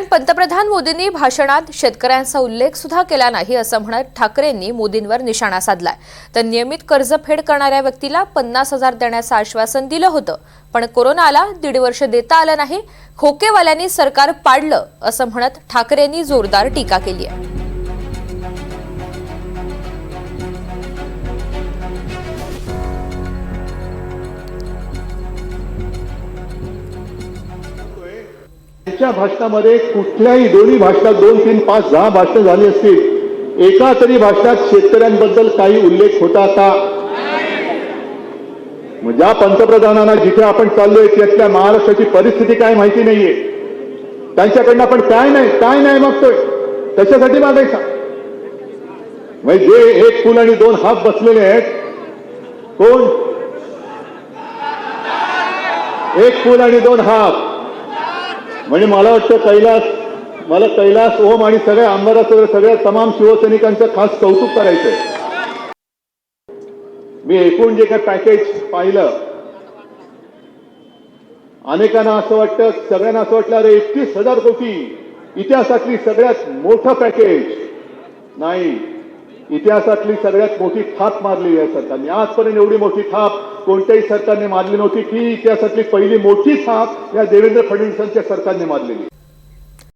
पंतप्रधान मोदींनी भाषणात शेतकऱ्यांचा उल्लेख सुद्धा केला नाही असं म्हणत ठाकरेंनी मोदींवर निशाणा साधलाय। तर नियमित कर्जफेड करणाऱ्या व्यक्तीला 50,000 देण्याचं आश्वासन दिलं होतं, पण कोरोनाला 1.5 वर्ष देता आलं नाही। खोकेवाल्यांनी सरकार पाडलं असं म्हणत ठाकरेंनी जोरदार टीका केली आहे। त्यांच्या भाषणामध्ये कुठल्याही दोन्ही भाषणात 2, 3, 5, 10 भाषणं झाली असतील, एका तरी भाषणात शेतकऱ्यांबद्दल काही उल्लेख होता का? ज्या पंतप्रधानांना जिथे आपण चाललोय त्यातल्या महाराष्ट्राची परिस्थिती काय माहिती नाहीये, त्यांच्याकडनं आपण काय नाही मागतोय, त्याच्यासाठी मागायचा। म्हणजे जे एक फूल आणि 2 हात बसलेले आहेत, कोण? एक फूल आणि 2 हात म्हणजे मला वाटतं कैलास ओम आणि सगळ्या आमदारांचं सगळ्या तमाम शिवसैनिकांचं खास कौतुक करायचंय। मी एकूण जे काही पॅकेज पाहिलं, अनेकांना असं वाटतं, सगळ्यांना असं वाटलं अरे 31,000 कोटी इतिहासातली सगळ्यात मोठं पॅकेज नाही, इतिहासातली सगळ्यात मोठी थाप मारली आहे सरकारने। आजपर्यंत एवढी मोठी थाप कोणत्याही सरकारने मारली नव्हती। ती इतिहासातली पहिली मोठी थाप या देवेंद्र फडणवीसांच्या सरकारने मारलेली।